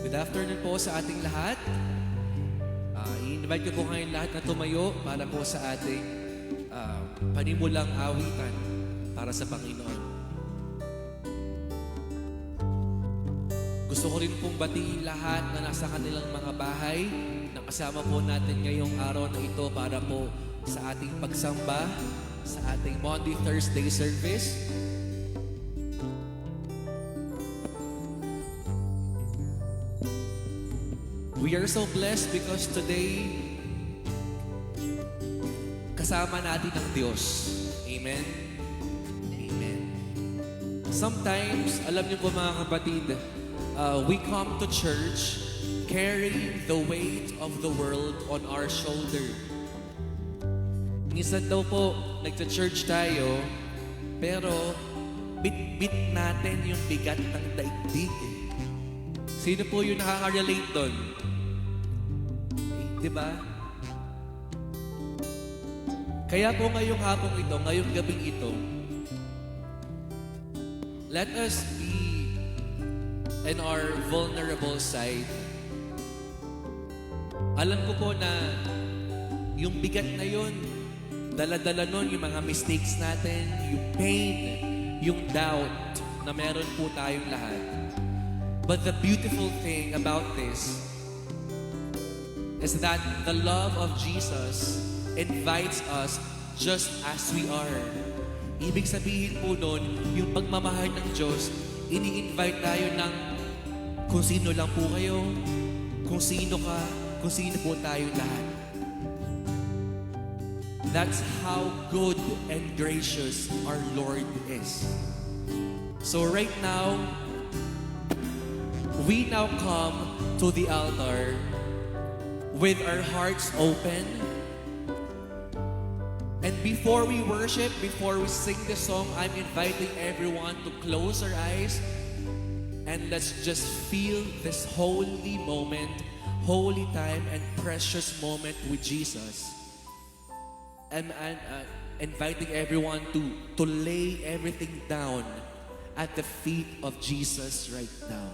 Good afternoon po sa ating lahat. I-invite ko po ngayon lahat na tumayo para po sa ating panimulang awitan para sa Panginoon. Gusto ko rin pong batiin lahat na nasa kanilang mga bahay na kasama po natin ngayong araw na ito para po sa ating pagsamba, sa ating Monday, Thursday service. We are so blessed because today, kasama natin ang Diyos. Amen? Amen. Sometimes, alam niyo po mga kapatid, we come to church carrying the weight of the world on our shoulder. Minsan daw po, nagta-church tayo, pero bit-bit natin yung bigat ng daigdig. Sino po yung nakaka-relate doon? Diba? Kaya po ngayong hapong ito, ngayong gabing ito, let us be in our vulnerable side. Alam ko po na yung bigat na yun, dala-dala nun yung mga mistakes natin, yung pain, yung doubt na meron po tayong lahat. But the beautiful thing about this is that the love of Jesus invites us just as we are. Ibig sabihin po doon, yung pagmamahal ng Diyos, ini-invite tayo ng kung sino lang po kayo, kung sino ka, kung sino po tayo lahat. That's how good and gracious our Lord is. So right now, we now come to the altar with our hearts open. And before we worship, before we sing the song, I'm inviting everyone to close our eyes and let's just feel this holy moment, holy time and precious moment with Jesus. And inviting everyone to lay everything down at the feet of Jesus right now.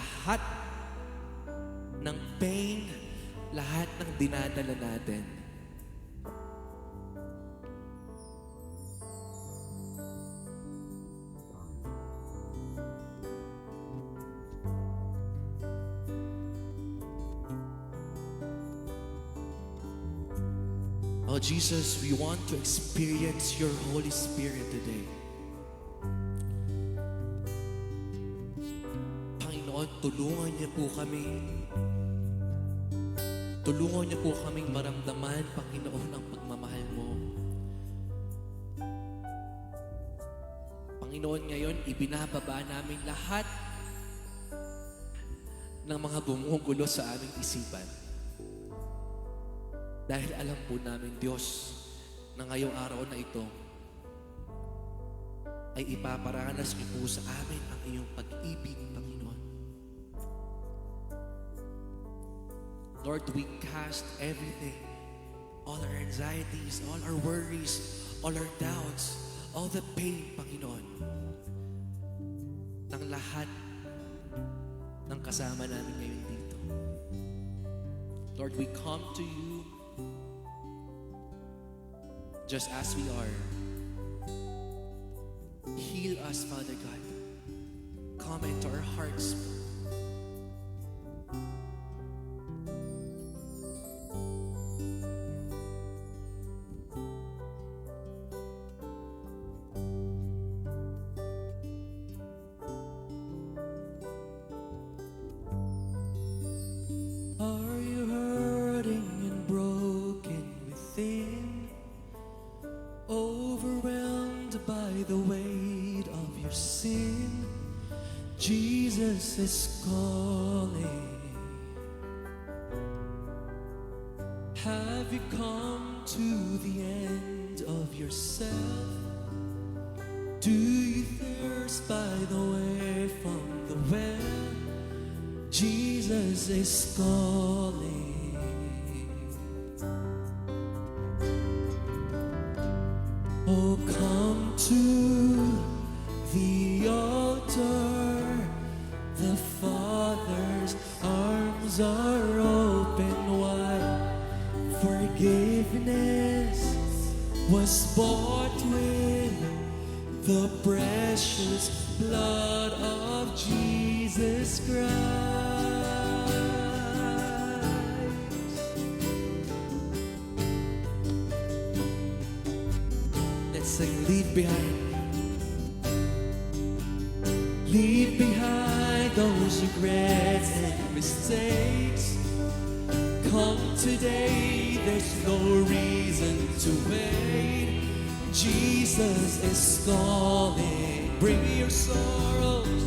Lahat ng pain, lahat ng dinadala natin. Oh Jesus, we want to experience your Holy Spirit today. Panginoon, tulungan niyo po kami. Tulungan niyo po kaming maramdaman, Panginoon, ang pagmamahal mo. Panginoon, ngayon, ibinababa namin lahat ng mga gumugulo sa aming isipan. Dahil alam po namin, Diyos, na ngayong araw na ito, ay ipaparanas niyo po sa amin ang iyong pag-ibig, Panginoon. Lord, we cast everything, all our anxieties, all our worries, all our doubts, all the pain, Panginoon, ng lahat ng kasama namin ngayon dito. Lord, we come to you just as we are. Heal us, Father God. Come into our hearts. Are you hurting and broken within? Overwhelmed by the weight of your sin? Jesus is calling. Have you come to the end of yourself? Do you thirst by the way from the well? Jesus is calling. Oh, come to the altar. The Father's arms are open wide. Forgiveness was bought with the precious blood of Jesus Christ. Let's sing, leave behind. Leave behind those regrets and mistakes. Come today, there's no reason to wait. Jesus is calling. Bring your sorrows,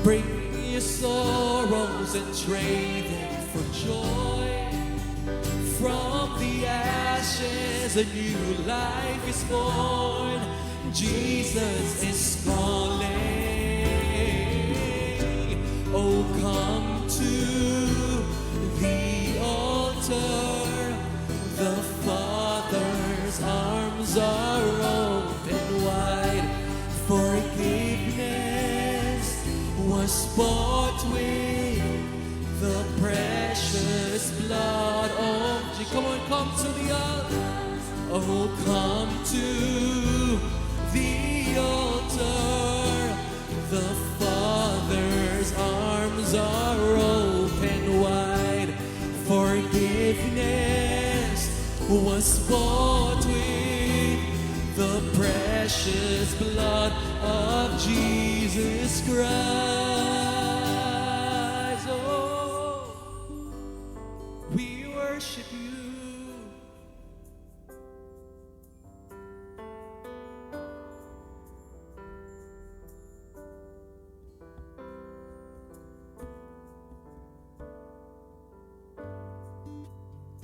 bring your sorrows and trade them for joy. From the ashes, a new life is born. Jesus is calling. Oh, come to the altar. The Father's arms are open wide. Forgiveness was bought with the precious blood of Jesus. Come on, come to the altar. Oh, come to the altar. The Father's arms are open wide. Forgiveness was bought with the precious blood of Jesus Christ. Oh, we worship you.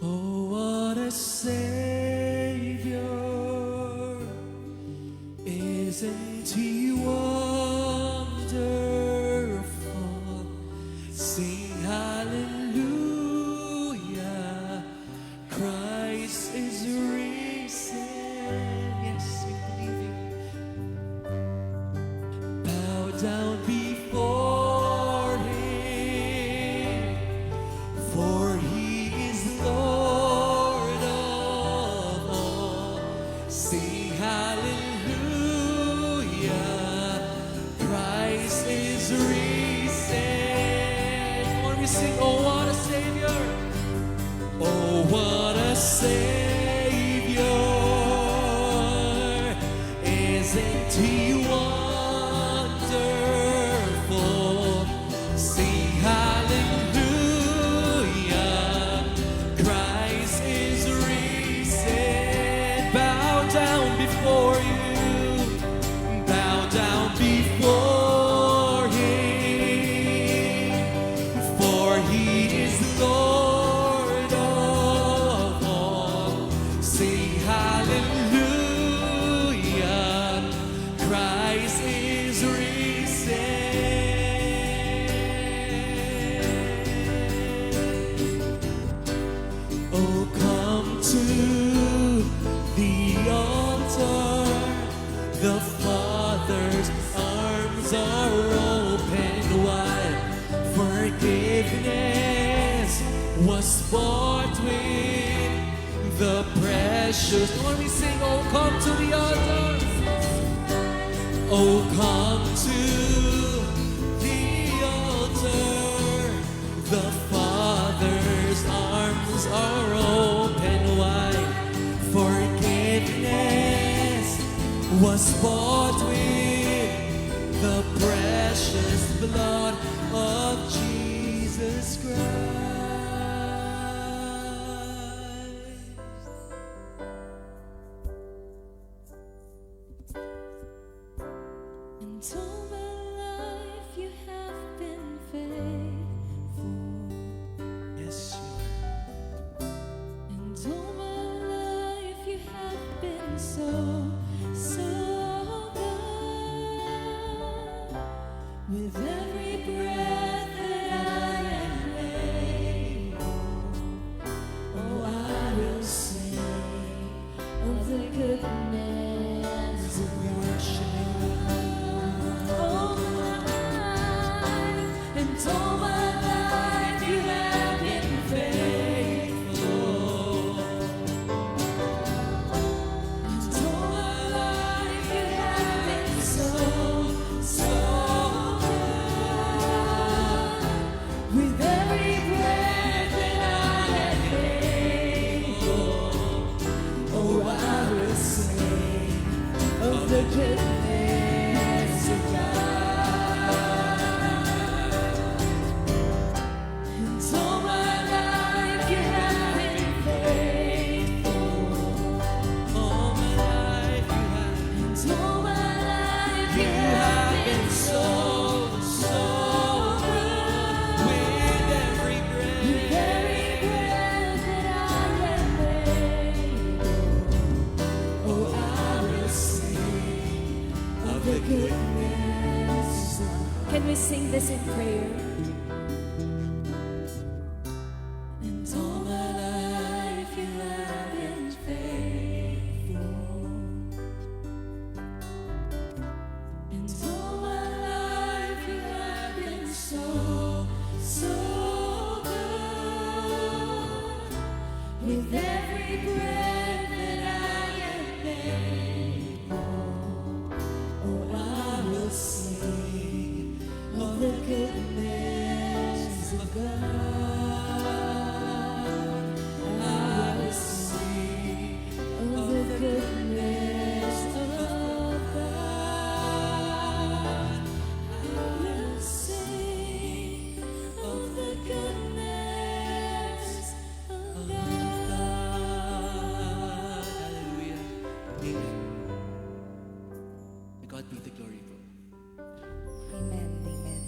Oh, what a Savior. Isn't He wonderful? Sing hallelujah. Christ is risen. Yes, we believe it. Bow down before Him, for He is Lord of all. Sing hallelujah. Christ is risen. When we sing, oh, what a Savior. Oh, what a Savior. Isn't He wonderful? was bought with the precious. When we sing, oh, come to the altar. Oh, come to the altar. The Father's arms are open wide. Forgiveness was bought with the precious blood of Jesus Christ. And all my life you have been faithful. Yes, you are. And all my life you have been so good. With every breath that I am able, oh, I will sing of the goodness of all my life. And all my life you have been faithful. And all my life you have been so good. With every breath that I am able, oh, I will sing of the goodness of God. And all my life you have been faithful. All my life you have. And all my life you You have have been been so good. with every With breath. every breath that I am able, oh, I will sing of the goodness. Can we sing this in prayer? And all my life you have been faithful. And all my life you have been so good. With every breath that I am able, oh, I will sing of the goodness of God. I will sing of the goodness of God. I will sing of the goodness of God. Hallelujah. Amen. To God be the glory for. Amen. Amen.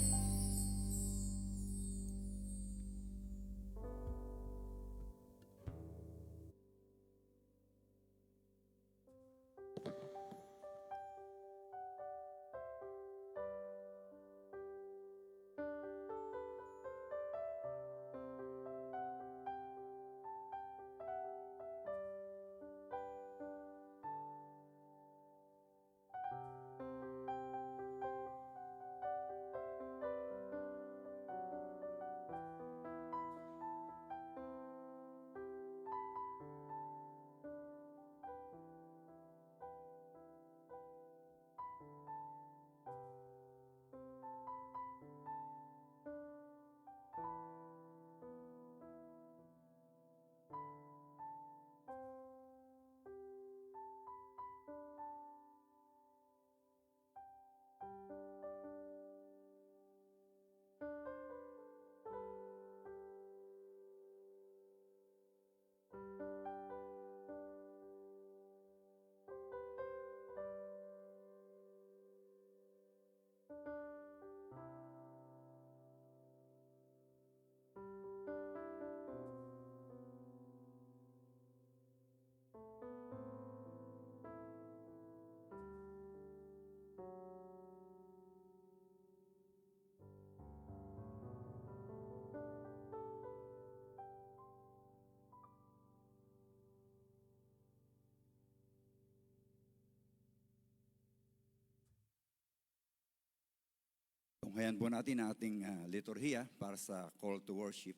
Tunghayan po natin ang ating liturhiya para sa call to worship.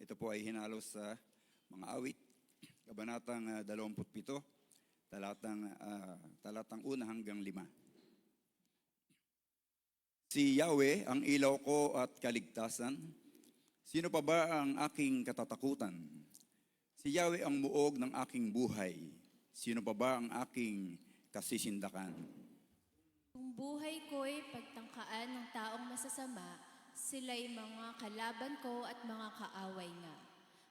Ito po ay hinalos sa mga awit, Kabanatang 27, talatang 1 hanggang 5. Si Yahweh ang ilaw ko at kaligtasan. Sino pa ba ang aking katatakutan? Si Yahweh ang muog ng aking buhay. Sino pa ba ang aking kasisindakan? Kung buhay ko'y pagtangkaan ng taong masasama, sila'y mga kalaban ko at mga kaaway nga.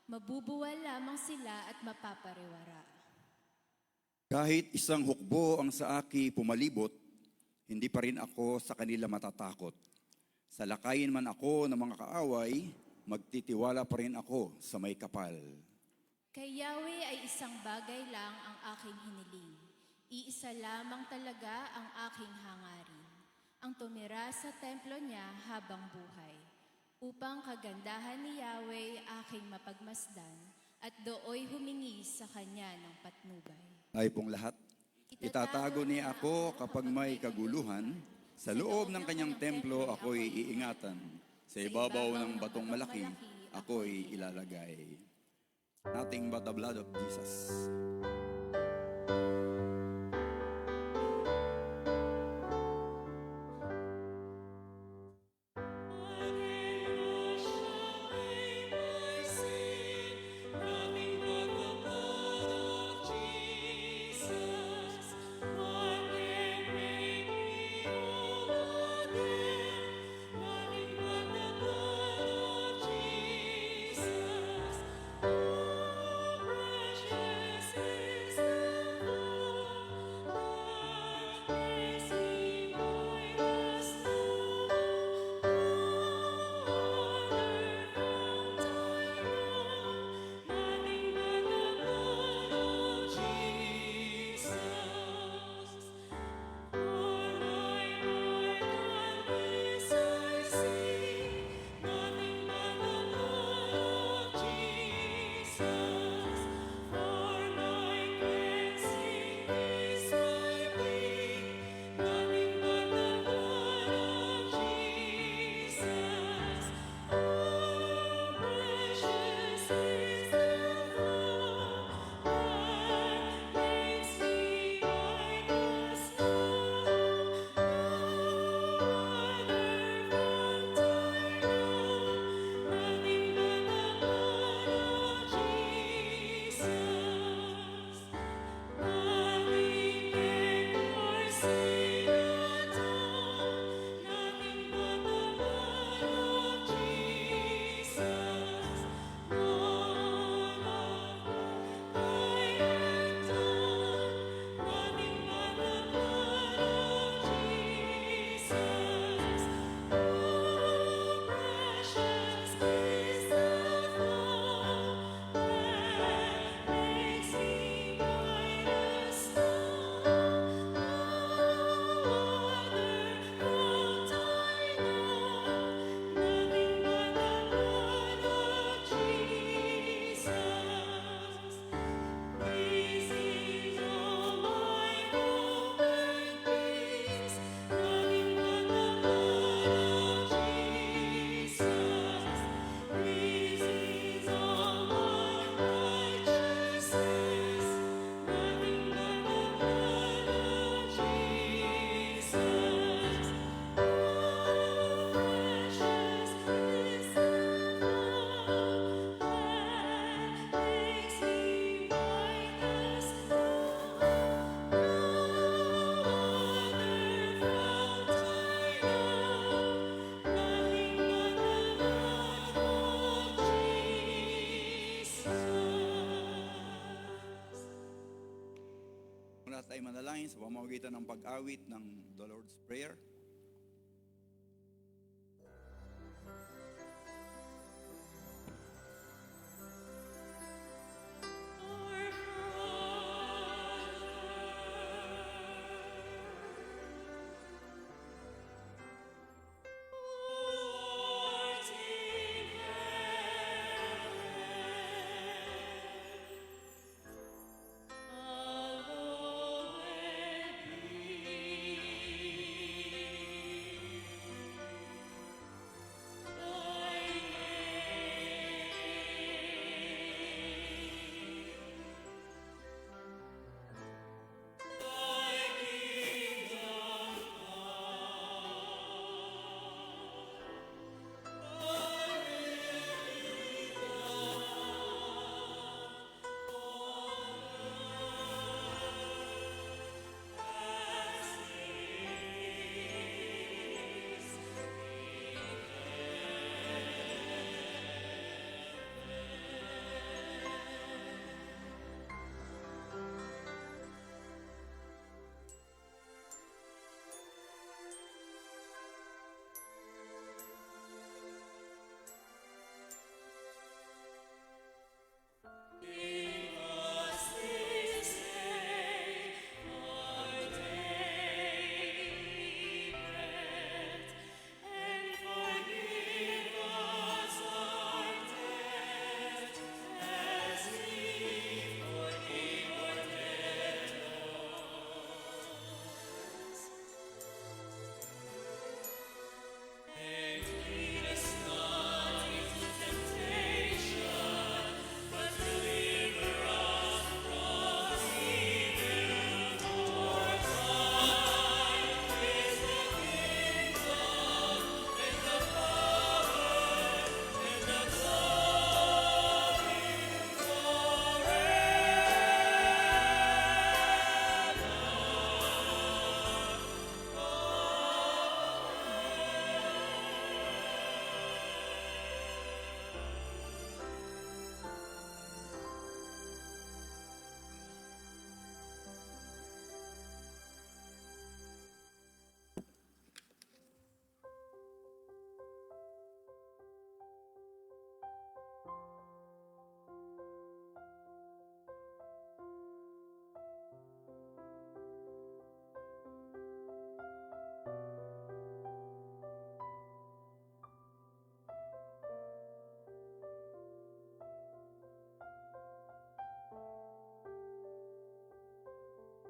Mabubuwal lamang sila at mapapariwara. Kahit isang hukbo ang sa aki pumalibot, hindi pa rin ako sa kanila matatakot. Salakayin man ako ng mga kaaway, magtitiwala pa rin ako sa may kapal. Kay Yahweh ay isang bagay lang ang aking hiniling. Iisa lamang talaga ang aking hangarin. Ang tumira sa templo niya habang buhay. Upang kagandahan ni Yahweh aking mapagmasdan at dooy humingi sa kanya ng patnubay. Ay pong lahat, itatago niya ako kapag may kaguluhan. Sa loob ng kanyang templo ako'y iingatan. Sa ibabaw ng batong malaki ako'y ilalagay. Nothing but the blood of Jesus. Mula tayo manalangin sa pamamagitan ng pag-awit ng The Lord's Prayer.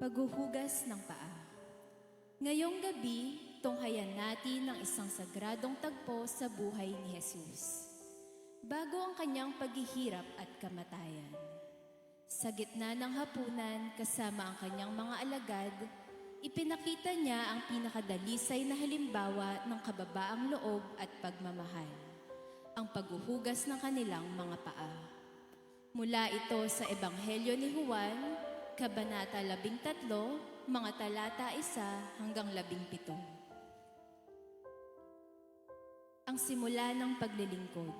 Paghuhugas ng paa. Ngayong gabi, tunghayan natin ang isang sagradong tagpo sa buhay ni Jesus. Bago ang kanyang paghihirap at kamatayan. Sa gitna ng hapunan, kasama ang kanyang mga alagad, ipinakita niya ang pinakadalisay na halimbawa ng kababaang loob at pagmamahal, ang paghuhugas ng kanilang mga paa. Mula ito sa Ebanghelyo ni Juan, Kabanata 13, mga talata 1 hanggang 17. Ang simula ng paglilingkod.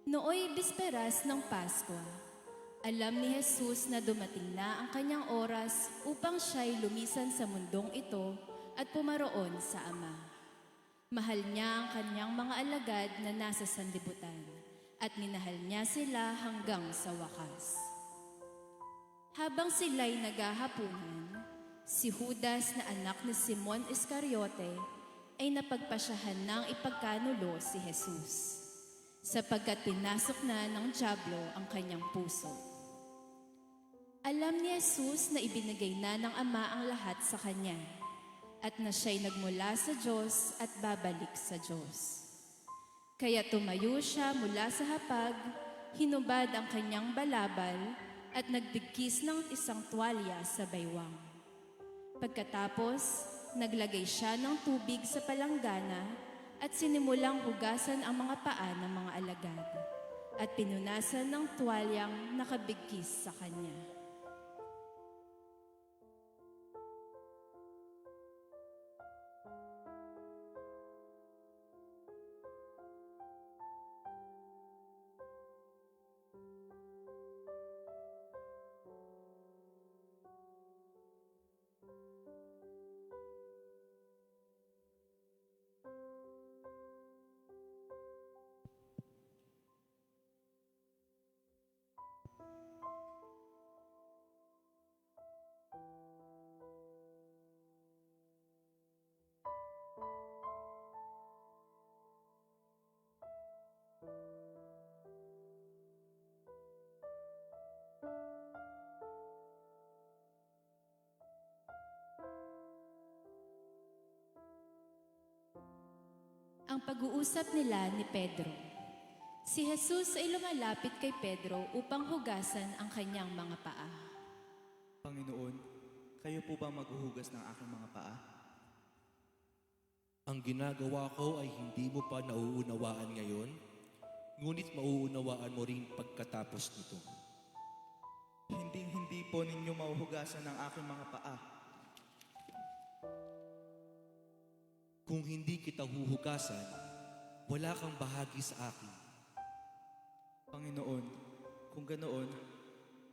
Nooy bisperas ng Pasko, alam ni Jesus na dumating na ang kanyang oras upang siya'y lumisan sa mundong ito at pumaroon sa Ama. Mahal niya ang kanyang mga alagad na nasa sanlibutan at minahal niya sila hanggang sa wakas. Habang sila'y naghahapunan, si Judas na anak ni Simon Iscariote ay napagpasyahan ng ipagkanulo si Jesus, sapagkat pinasok na ng dyablo ang kanyang puso. Alam ni Jesus na ibinigay na ng Ama ang lahat sa kanya, at na siya'y nagmula sa Diyos at babalik sa Diyos. Kaya tumayo siya mula sa hapag, hinubad ang kanyang balabal, at nagbigkis ng isang tuwalya sa baywang. Pagkatapos, naglagay siya ng tubig sa palanggana at sinimulang hugasan ang mga paa ng mga alagad at pinunasan ng tuwalyang nakabigkis sa kanya. Ang pag-uusap nila ni Pedro. Si Jesus ay lumalapit kay Pedro upang hugasan ang kanyang mga paa. Panginoon, kayo po ba maghuhugas ng aking mga paa? Ang ginagawa ko ay hindi mo pa nauunawaan ngayon, ngunit mauunawaan mo rin pagkatapos nito. Hindi po ninyo mahuhugasan ng aking mga paa. Kung hindi kita huhugasan, wala kang bahagi sa akin. Panginoon, kung ganoon,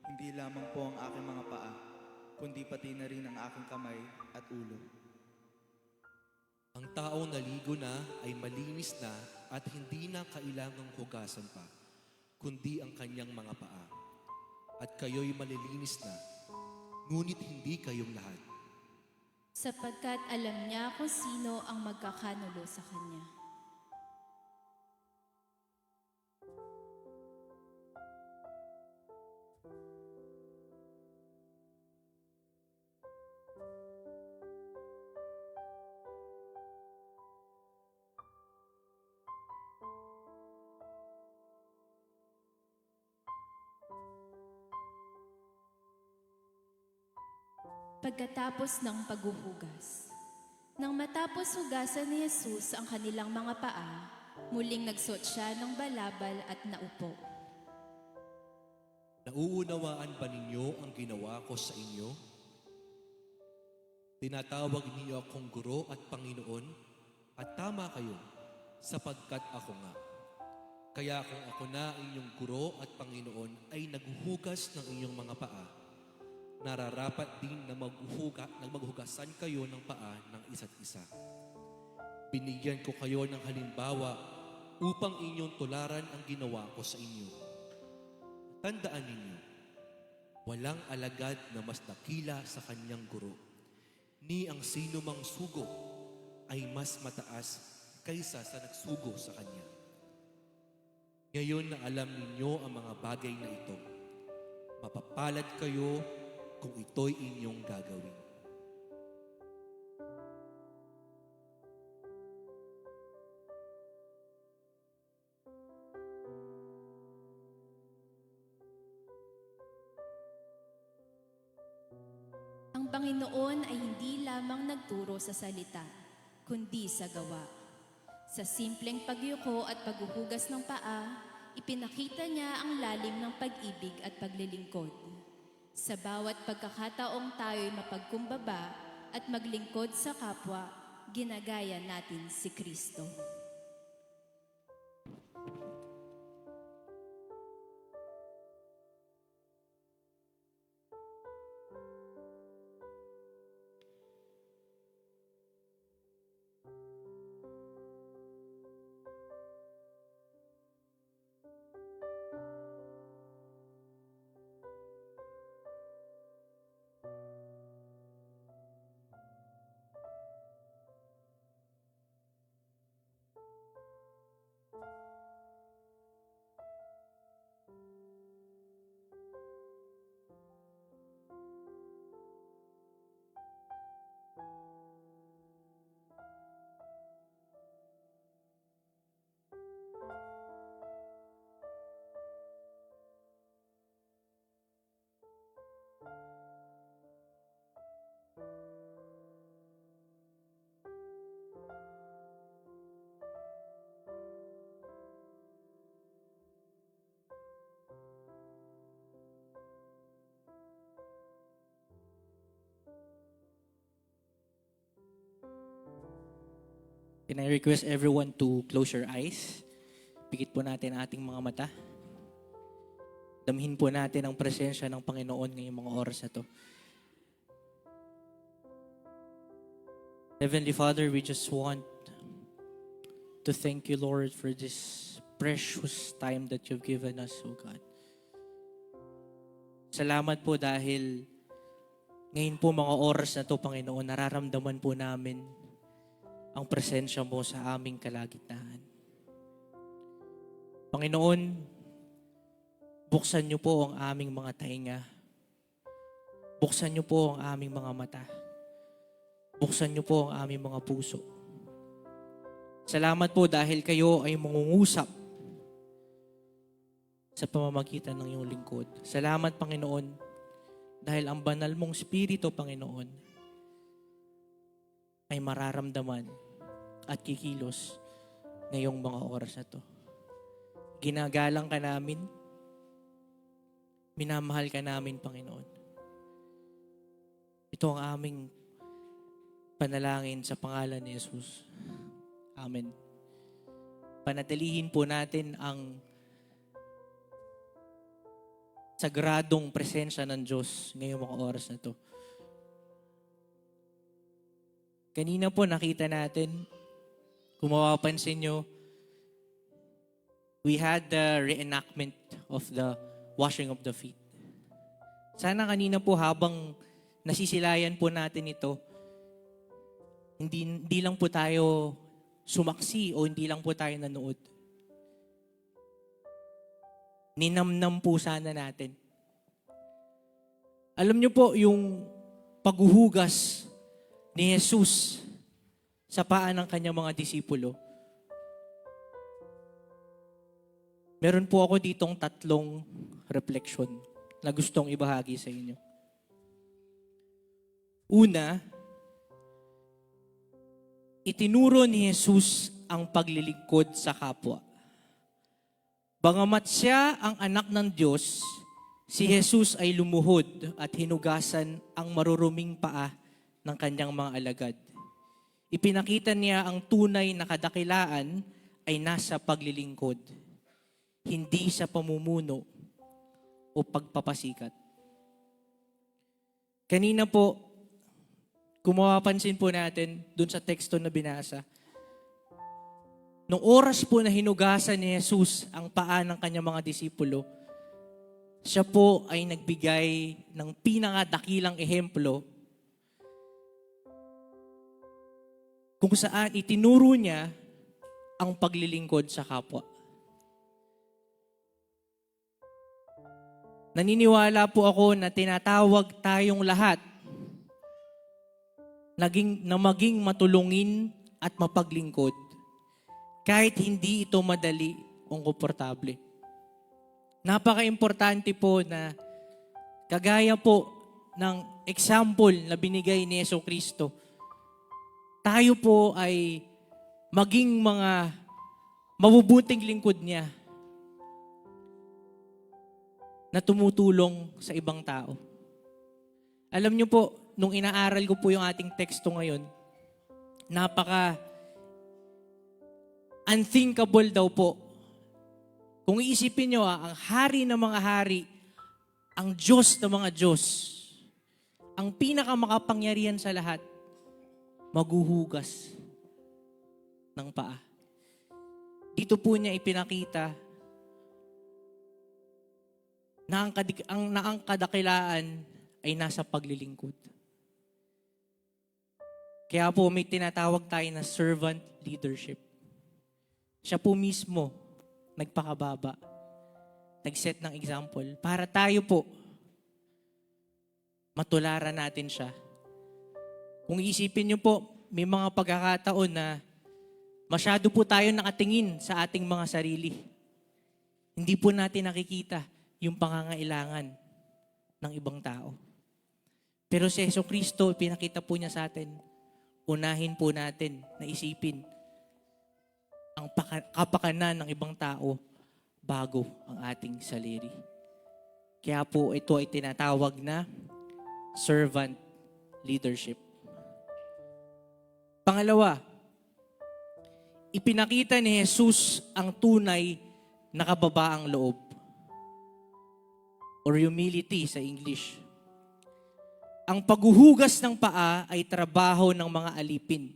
hindi lamang po ang aking mga paa, kundi pati na rin ang aking kamay at ulo. Ang taong naligo na ay malinis na at hindi na kailangang hugasan pa, kundi ang kanyang mga paa. At kayo'y malilinis na, ngunit hindi kayong lahat. Sapagkat alam niya kung sino ang magkakanulo sa kanya. Pagkatapos ng paghuhugas. Nang matapos hugasan ni Jesus ang kanilang mga paa, muling nagsuot siya ng balabal at naupo. Nauunawaan ba ninyo ang ginawa ko sa inyo? Tinatawag ninyo akong guro at Panginoon, at tama kayo, sapagkat ako nga. Kaya kung ako na inyong guro at Panginoon ay naghuhugas ng inyong mga paa, nararapat din na maghugasan kayo ng paa ng isa't isa. Binigyan ko kayo ng halimbawa upang inyong tularan ang ginawa ko sa inyo. Tandaan ninyo, walang alagad na mas dakila sa kanyang guro, ni ang sino mang sugo ay mas mataas kaysa sa nagsugo sa kanya. Ngayon na alam ninyo ang mga bagay na ito, mapapalad kayo kung ito'y inyong gagawin. Ang Panginoon ay hindi lamang nagturo sa salita, kundi sa gawa. Sa simpleng pagyuko at paghuhugas ng paa, ipinakita niya ang lalim ng pag-ibig at paglilingkod. Sa bawat pagkakataong tayo'y mapagkumbaba at maglingkod sa kapwa, ginagaya natin si Kristo. Can I request everyone to close your eyes? Pikit po natin ang ating mga mata. Damhin po natin ang presensya ng Panginoon ngayong mga oras na to. Heavenly Father, we just want to thank you, Lord, for this precious time that you've given us, O God. Salamat po dahil ngayon po mga oras na to, Panginoon, nararamdaman po namin ang presensya mo sa aming kalagitnaan. Panginoon, buksan niyo po ang aming mga tainga. Buksan niyo po ang aming mga mata. Buksan niyo po ang aming mga puso. Salamat po dahil kayo ay mangungusap sa pamamagitan ng iyong lingkod. Salamat, Panginoon, dahil ang banal mong Espiritu, Panginoon, ay mararamdaman at kikilos ngayong mga oras na to. Ginagalang ka namin, minamahal ka namin, Panginoon. Ito ang aming panalangin sa pangalan ni Jesus. Amen. Panatilihin po natin ang sagradong presensya ng Diyos ngayong mga oras na to. Kanina po nakita natin, kung mapapansin nyo, we had the reenactment of the washing of the feet. Sana kanina po habang nasisilayan po natin ito, hindi lang po tayo sumaksi o hindi lang po tayo nanood. Ninamnam po sana natin. Alam nyo po, yung paghuhugas ni Jesus sa paa ng kanyang mga disipulo, meron po ako ditong 3 reflection na gustong ibahagi sa inyo. Una, itinuro ni Jesus ang paglilingkod sa kapwa. Bangamat siya ang anak ng Diyos, si Jesus ay lumuhod at hinugasan ang maruruming paa ng kanyang mga alagad. Ipinakita niya ang tunay na kadakilaan ay nasa paglilingkod, hindi sa pamumuno o pagpapasikat. Kanina po, kung mapapansin po natin dun sa teksto na binasa, nung oras po na hinugasan ni Jesus ang paa ng kanyang mga disipulo, siya po ay nagbigay ng pinakadakilang ehemplo kung saan itinuro niya ang paglilingkod sa kapwa. naniniwala po ako na tinatawag tayong lahat na maging matulungin at mapaglingkod kahit hindi ito madali o komportable. Napaka-importante po na kagaya po ng example na binigay ni Jesucristo, tayo po ay maging mga mabubuting lingkod niya na tumutulong sa ibang tao. Alam niyo po, nung inaaral ko po yung ating teksto ngayon, napaka unthinkable daw po. Kung iisipin nyo, ang hari ng mga hari, ang Diyos ng mga Diyos, ang pinakamakapangyarihan sa lahat, maghuhugas ng paa. Dito po niya ipinakita na ang kadakilaan ay nasa paglilingkod. Kaya po may tinatawag tayo na servant leadership. Siya po mismo nagpakababa, nag-set ng example para tayo po matularan natin siya. Kung isipin niyo po, may mga pagkakataon na masyado po tayo nakatingin sa ating mga sarili. Hindi po natin nakikita yung pangangailangan ng ibang tao. Pero si Jesucristo, pinakita po niya sa atin, unahin po natin na isipin ang kapakanan ng ibang tao bago ang ating sarili. Kaya po ito ay tinatawag na servant leadership. Pangalawa, ipinakita ni Jesus ang tunay na kababaang loob or humility sa English. Ang paghuhugas ng paa ay trabaho ng mga alipin.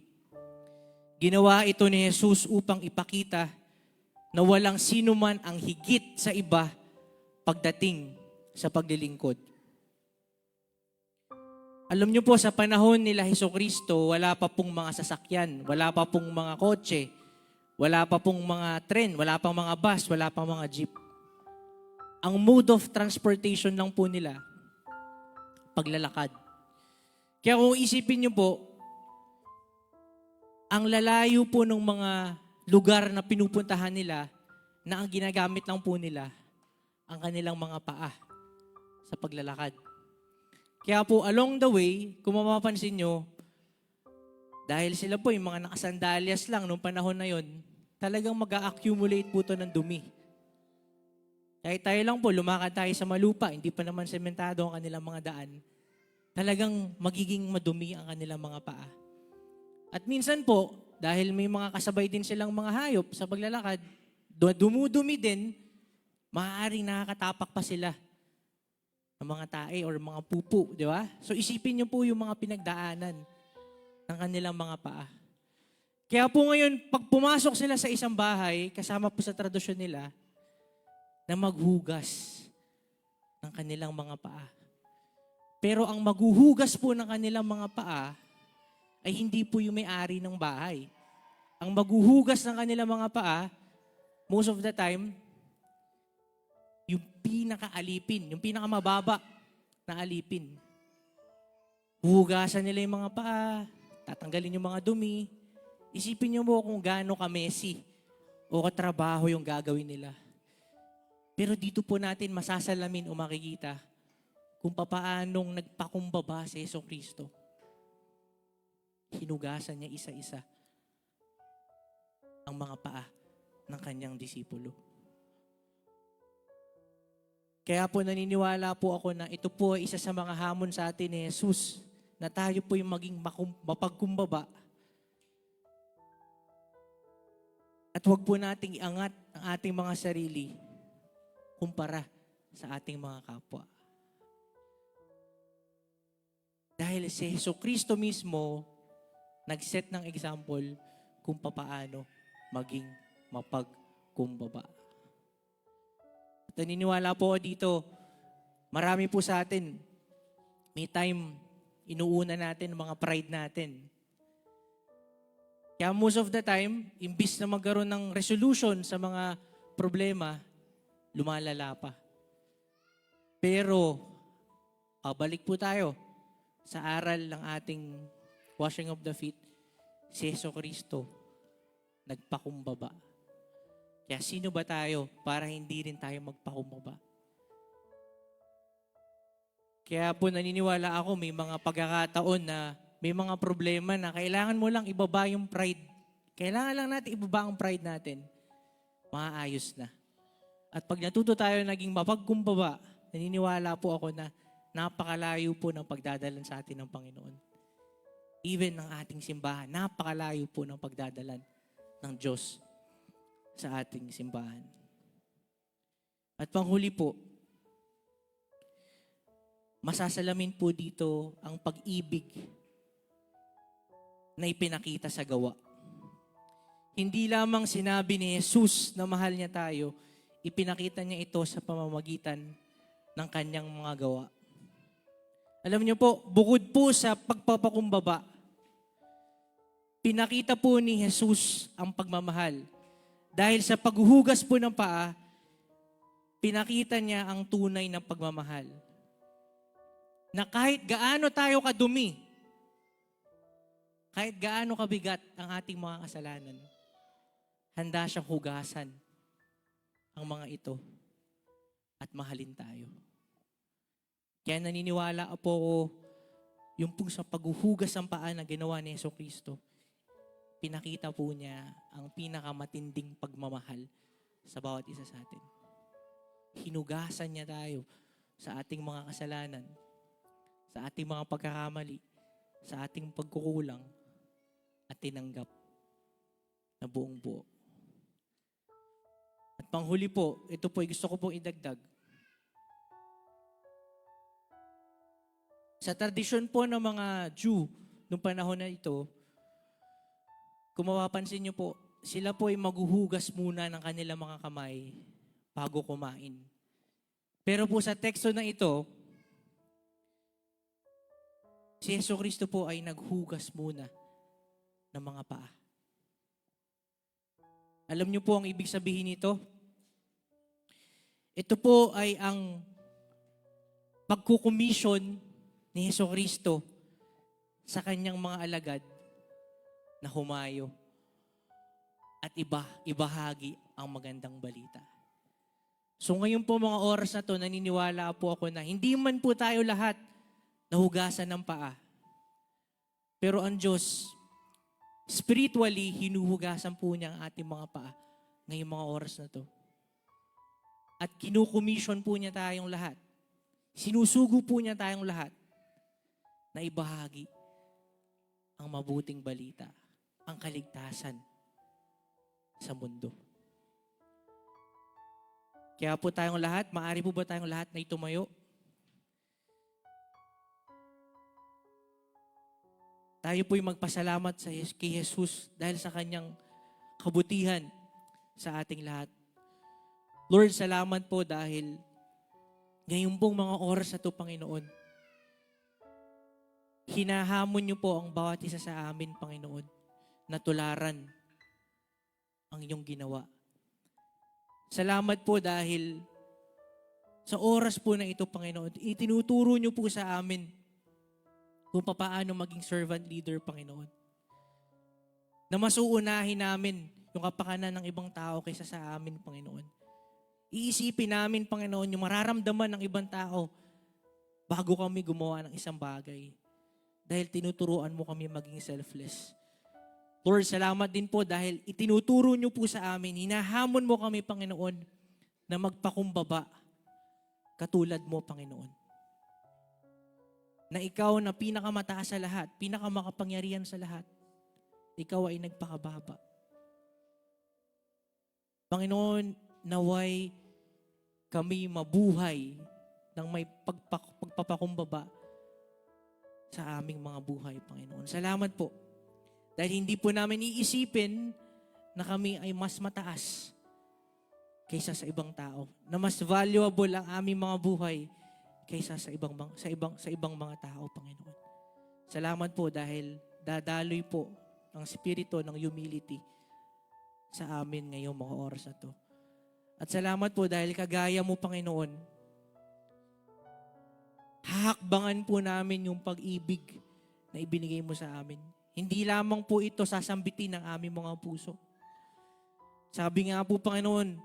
Ginawa ito ni Jesus upang ipakita na walang sino man ang higit sa iba pagdating sa paglilingkod. Alam niyo po, sa panahon nila Jesucristo, wala pa pong mga sasakyan, wala pa pong mga kotse, wala pa pong mga tren, wala pang mga bus, wala pang mga jeep. Ang mode of transportation lang po nila, paglalakad. Kaya kung isipin niyo po, ang lalayo po ng mga lugar na pinupuntahan nila, na ang ginagamit lang po nila, ang kanilang mga paa sa paglalakad. Kaya po, along the way, kung mapapansin nyo, dahil sila po yung mga nakasandalyas lang nung panahon na yon, talagang mag-a-accumulate po ito ng dumi. Kahit tayo lang po, lumakad tayo sa malupa, hindi pa naman sementado ang kanilang mga daan, talagang magiging madumi ang kanilang mga paa. At minsan po, dahil may mga kasabay din silang mga hayop sa paglalakad, dumudumi din, maaaring nakakatapak pa sila ng mga tae or mga pupu, di ba? So isipin niyo po yung mga pinagdaanan ng kanilang mga paa. Kaya po ngayon, pag pumasok sila sa isang bahay, kasama po sa tradisyon nila, na maghugas ng kanilang mga paa. Pero ang maghuhugas po ng kanilang mga paa ay hindi po yung may-ari ng bahay. Ang maghuhugas ng kanilang mga paa, most of the time, yung pinaka-alipin, yung pinakamababa na alipin. Huhugasan nila yung mga paa, tatanggalin yung mga dumi. Isipin niyo mo kung gaano ka-messy o katrabaho yung gagawin nila. Pero dito po natin masasalamin o makikita kung papaanong nagpakumbaba si Jesucristo. Hinugasan niya isa-isa ang mga paa ng kanyang disipulo. Kaya po naniniwala po ako na ito po ay isa sa mga hamon sa atin ni Jesus, na tayo po yung maging mapagkumbaba. At huwag po nating iangat ang ating mga sarili kumpara sa ating mga kapwa. Dahil si Jesucristo mismo nag-set ng example kung papaano maging mapagkumbaba. At naniniwala po ako dito, marami po sa atin, may time, inuuna natin ang mga pride natin. Kaya most of the time, imbis na magkaroon ng resolution sa mga problema, lumalala pa. Pero, balik po tayo sa aral ng ating washing of the feet. Si Jesucristo, nagpakumbaba. Kaya sino ba tayo para hindi rin tayo magpakumbaba? Kaya po naniniwala ako may mga pagkakataon na may mga problema na kailangan mo lang ibaba yung pride. Kailangan lang natin ibaba ang pride natin. Maayos na. At pag natuto tayo naging mapagkumbaba, naniniwala po ako na napakalayo po ng pagdadalan sa atin ng Panginoon. Even ng ating simbahan, napakalayo po ng pagdadalan ng Diyos sa ating simbahan. At panghuli po, masasalamin po dito ang pag-ibig na ipinakita sa gawa. Hindi lamang sinabi ni Jesus na mahal niya tayo, ipinakita niya ito sa pamamagitan ng kanyang mga gawa. Alam niyo po, bukod po sa pagpapakumbaba, pinakita po ni Jesus ang pagmamahal. Dahil sa paghuhugas po ng paa, pinakita niya ang tunay na pagmamahal. Na kahit gaano tayo kadumi, kahit gaano kabigat ang ating mga kasalanan, handa siyang hugasan ang mga ito at mahalin tayo. Kaya naniniwala po ako yung pong sa paghuhugas ng paa na ginawa ni Jesucristo, pinakita po niya ang pinakamatinding pagmamahal sa bawat isa sa atin. Hinugasan niya tayo sa ating mga kasalanan, sa ating mga pagkakamali, sa ating pagkukulang, at tinanggap na buong buo. At panghuli po, ito po gusto ko pong idagdag. Sa tradisyon po ng mga Jew noong panahon na ito, kung mapapansin niyo po, sila po ay maghuhugas muna ng kanilang mga kamay bago kumain. Pero po sa teksto na ito, si Jesucristo po ay naghugas muna ng mga paa. Alam niyo po ang ibig sabihin nito? Ito po ay ang pagkukomisyon ni Jesucristo sa kanyang mga alagad na humayo at ibahagi ang magandang balita. So ngayon po mga oras na to, naniniwala po ako na hindi man po tayo lahat nahugasan ng paa. Pero ang Diyos, spiritually, hinuhugasan po niya ang ating mga paa ngayong mga oras na to. At kinukomission po niya tayong lahat. Sinusugo po niya tayong lahat na ibahagi ang mabuting balita, ang kaligtasan sa mundo. Kaya po tayong lahat, maaari po ba tayong lahat na itumayo? Tayo po'y magpasalamat kay Jesus dahil sa kanyang kabutihan sa ating lahat. Lord, salamat po dahil ngayon pong mga oras na ito, Panginoon, hinahamon niyo po ang bawat isa sa amin, Panginoon, na tularan ang iyong ginawa. Salamat po dahil sa oras po na ito, Panginoon, itinuturo niyo po sa amin kung paano maging servant leader, Panginoon. Na mas uunahin namin yung kapakanan ng ibang tao kaysa sa amin, Panginoon. Iisipin namin, Panginoon, yung mararamdaman ng ibang tao bago kami gumawa ng isang bagay. Dahil tinuturuan mo kami maging selfless. Lord, salamat din po dahil itinuturo niyo po sa amin, hinahamon mo kami, Panginoon, na magpakumbaba katulad mo, Panginoon. Na ikaw na pinakamataas sa lahat, pinakamakapangyarihan sa lahat, ikaw ay nagpakababa. Panginoon, naway kami mabuhay ng may pagpapakumbaba sa aming mga buhay, Panginoon. Salamat po. Dahil hindi po namin iisipin na kami ay mas mataas kaysa sa ibang tao. Na mas valuable ang aming mga buhay kaysa sa ibang mga tao, Panginoon. Salamat po dahil dadaloy po ang spirito ng humility sa amin ngayong mga oras na to. At salamat po dahil kagaya mo, Panginoon, hahakbangan po namin yung pag-ibig na ibinigay mo sa amin. Hindi lamang po ito sasambitin ng aming mga puso. Sabi nga po, Panginoon,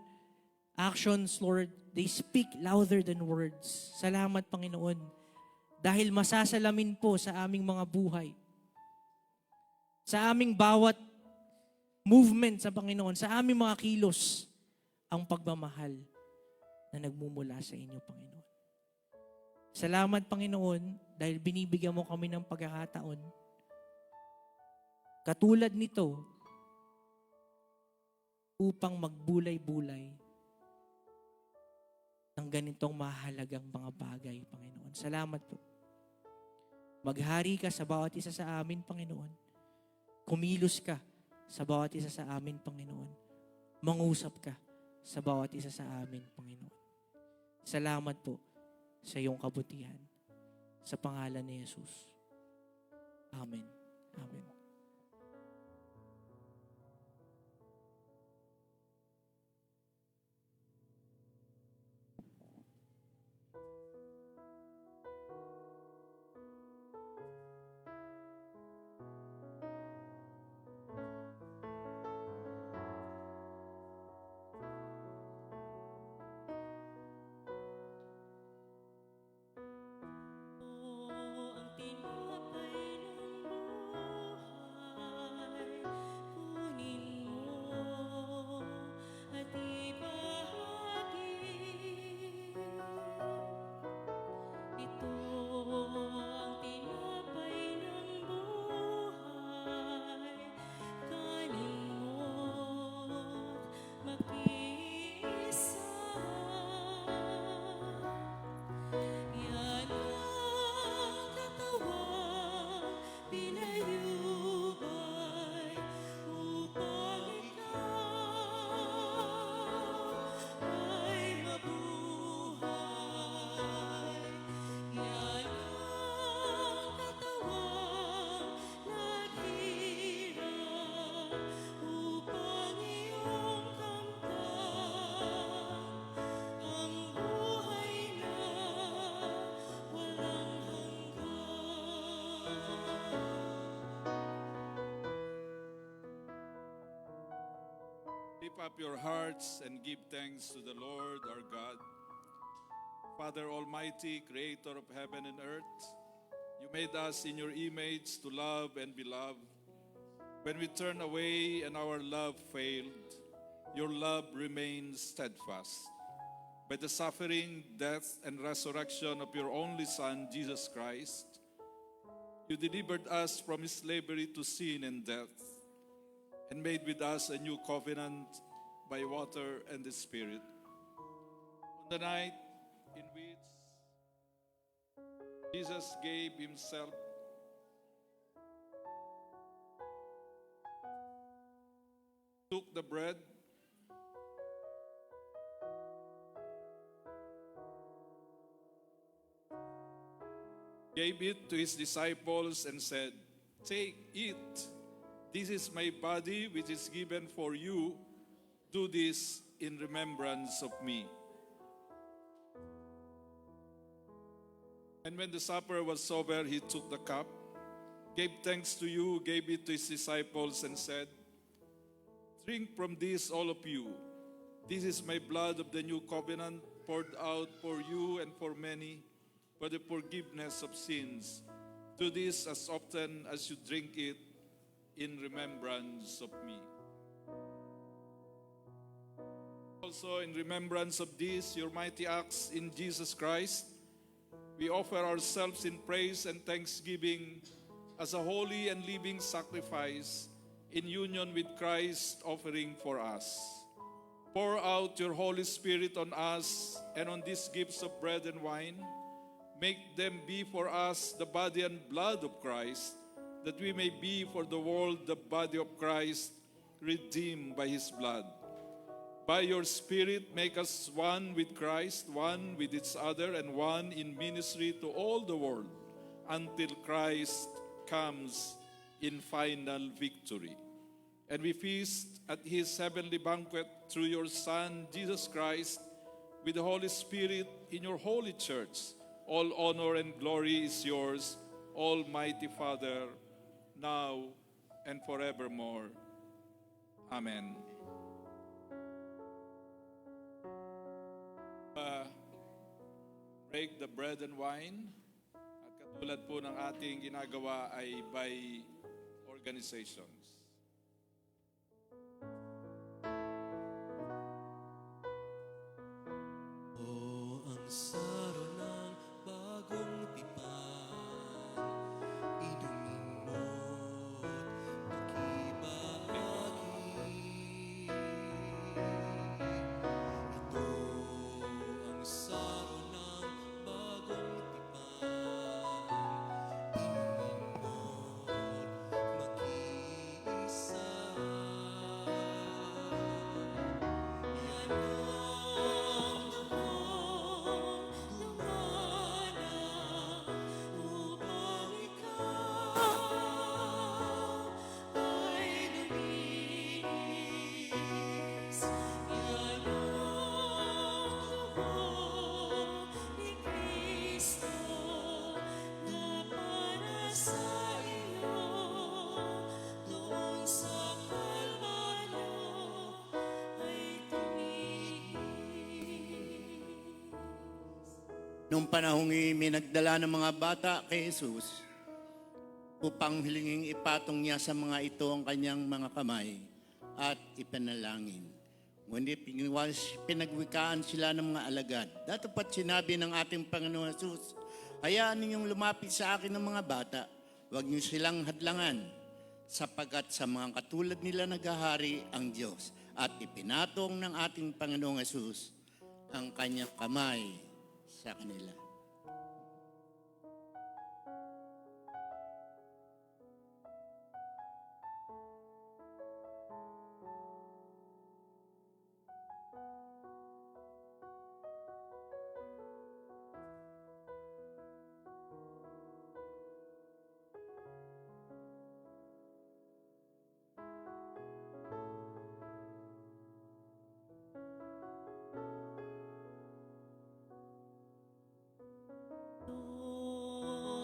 actions, Lord, they speak louder than words. Salamat, Panginoon. Dahil masasalamin po sa aming mga buhay. Sa aming bawat movement sa Panginoon, sa aming mga kilos, ang pagmamahal na nagmumula sa inyo, Panginoon. Salamat, Panginoon, dahil binibigyan mo kami ng pagkakataon. Katulad nito, upang magbulay-bulay ng ganitong mahalagang mga bagay, Panginoon. Salamat po. Maghari ka sa bawat isa sa amin, Panginoon. Kumilos ka sa bawat isa sa amin, Panginoon. Mangusap ka sa bawat isa sa amin, Panginoon. Salamat po sa iyong kabutihan. Sa pangalan ni Jesus. Amen. Amen. Ang tinapay ng buhay, kunin mo at ibahagi. Ito ang tinapay ng buhay, kanin mo't mag-iisa. Yan ang katawang pinayubay upang ikaw ay mabuhay. Yan ang katawang naghirap upang iyong kamtan ang buhay na walang Lift up your hearts and give thanks to the Lord our God. Father Almighty, Creator of heaven and earth, you made us in your image to love and be loved. When we turn away and our love failed, your love remains steadfast. By the suffering, death, and resurrection of your only Son, Jesus Christ, you delivered us from slavery to sin and death, and made with us a new covenant by water and the Spirit. On the night in which Jesus gave himself, took the bread, gave it to his disciples and said, "Take, eat. This is my body which is given for you. Do this in remembrance of me." And when the supper was over, he took the cup, gave thanks to you, gave it to his disciples, and said, "Drink from this, all of you. This is my blood of the new covenant, poured out for you and for many, for the forgiveness of sins. Do this as often as you drink it in remembrance of me." Also, in remembrance of this, your mighty acts in Jesus Christ, we offer ourselves in praise and thanksgiving as a holy and living sacrifice in union with Christ offering for us. Pour out your Holy Spirit on us and on these gifts of bread and wine. Make them be for us the body and blood of Christ, that we may be for the world the body of Christ, redeemed by his blood. By your Spirit, make us one with Christ, one with each other, and one in ministry to all the world, until Christ comes in final victory. And we feast at his heavenly banquet through your Son, Jesus Christ, with the Holy Spirit in your holy church, All honor and glory is yours, Almighty Father, now and forevermore. Amen. Break the bread and wine. At katulad po ng ating ginagawa ay by organizations. O ang saro ng bagong tipan, inumin mo't makibahagi. Ito ang saro ng bagong tipan, inumin mo't makiisa. Yan ang dugong lumanap upang ikaw ay luminis. Yan ang dugong ni Kristo na para sa iyo doon sa Kalbaryo ay tumihis. Nung panahong may nagdala ng mga bata kay Jesus upang hilinging ipatong niya sa mga ito ang kanyang mga kamay at ipanalangin. Ngunit pinagwikaan sila ng mga alagad. Datapat sinabi ng ating Panginoon Jesus, hayaan ninyong lumapit sa akin ng mga bata, huwag niyo silang hadlangan, sapagkat sa mga katulad nila naghahari ang Diyos. At ipinatong ng ating Panginoong Jesus ang kanyang kamay sa kanila.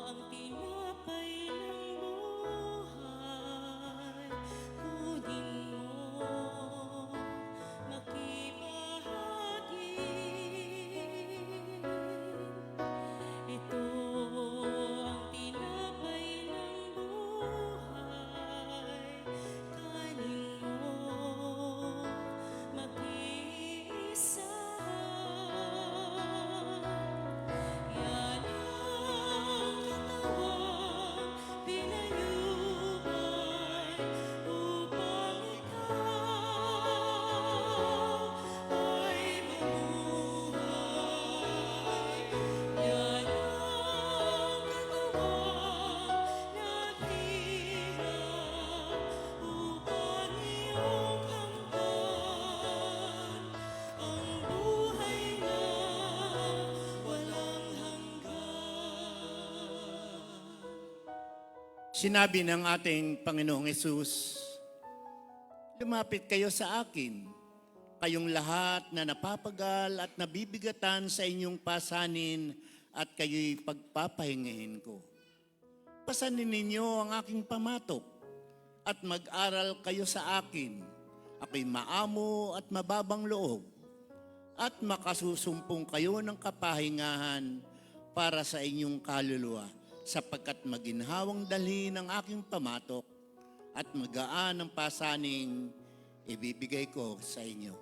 Ang tinapay ng buhay, kunin mo, makibahagi. Ito ang tinapay ng buhay, kanin mo, mag-iisa. Yan ang katawang pinayubay upang ikaw ay mamuhay. Yan ang katawang naghirap upang iyong kamtan ang buhay na walang hanggan. Sinabi ng ating Panginoong Hesus, lumapit kayo sa akin, kayong lahat na napapagal at nabibigatan sa inyong pasanin at kayo'y pagpapahingahin ko. Pasanin ninyo ang aking pamatok at mag-aral kayo sa akin. Ako'y maamo at mababang loob at makasusumpong kayo ng kapahingahan para sa inyong kaluluwa sapagkat maginhawang dalhin ang aking pamatok at magaan ang pasaning ibibigay ko sa inyo.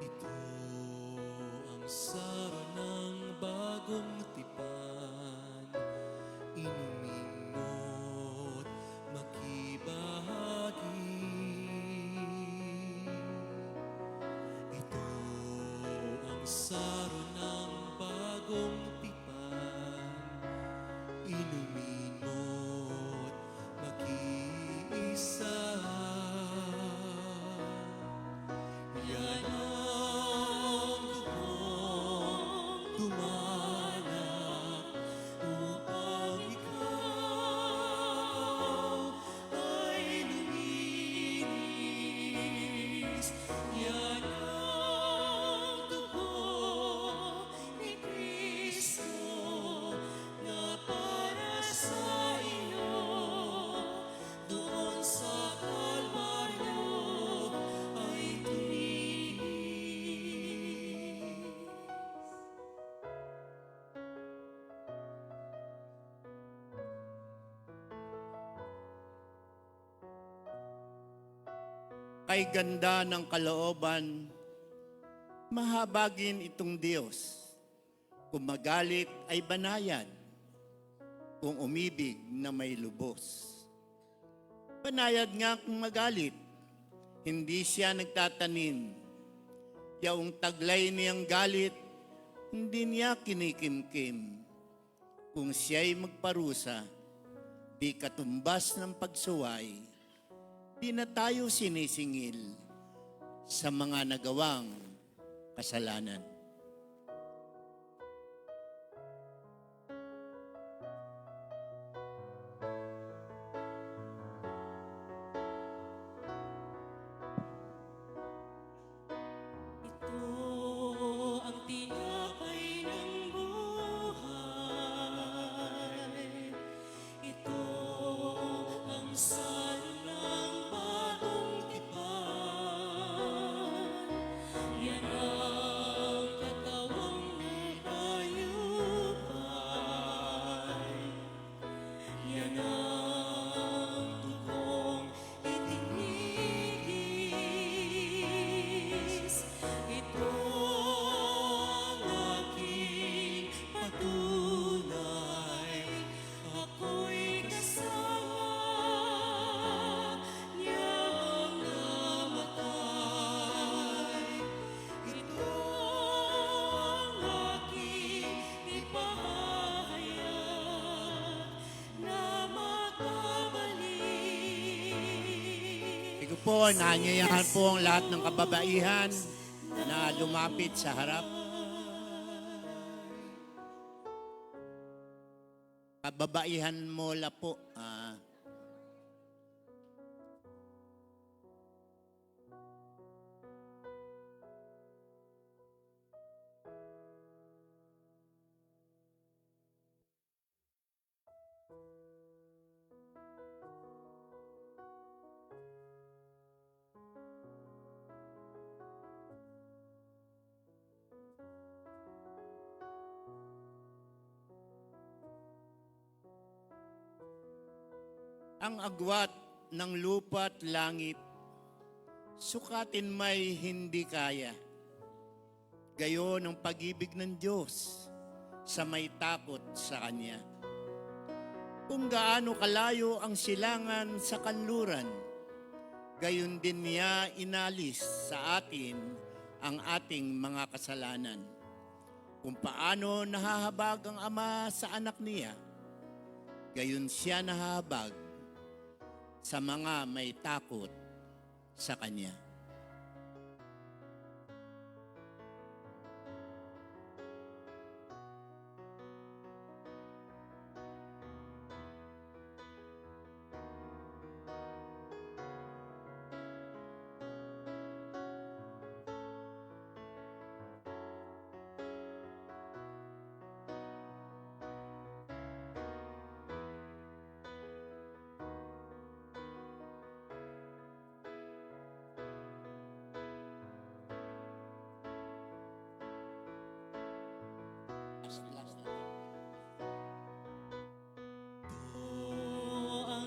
Ito ang saro ng bagong tipan, inumin mo't makibahagi. Ito ang saro ng bagong tipan, inumin mo't mag-iisa. Yan ang dugong dumanak upang ikaw ay luminis. Yan ang dugo ni Kristo na para sa iyo doon sa Kalbaryo ay tumiis. Kay ganda ng kalooban, mahabagin itong Diyos. Kung magalit ay banayad, kung umibig na may lubos. Banayad nga kung magalit, hindi siya nagtatanim. Yaong taglay niyang galit, hindi niya kinikimkim. Kung siya'y magparusa, di katumbas ng pagsuway, di na tayo sinisingil sa mga nagawang kasalanan. Ito ang tinapay ng buhay. Ito ang sanang bagong tipan. Yan ang katawang nagayupay. Yan ang dugong itinigis. Ito ang aking patunay. Ako'y kasama niyang namatay. Ito ang aking ipahayag na makabalik. Ito po, nanyayahan po ang lahat ng kababaihan na lumapit sa harap. Kababaihan mo la po. Ang agwat ng lupa at langit, sukatin may hindi kaya. Gayon ang pag-ibig ng Diyos sa may takot sa Kanya. Kung gaano kalayo ang silangan sa kanluran, gayon din niya inalis sa atin ang ating mga kasalanan. Kung paano nahahabag ang Ama sa anak niya, gayon siya nahahabag sa mga may takot sa Kanya.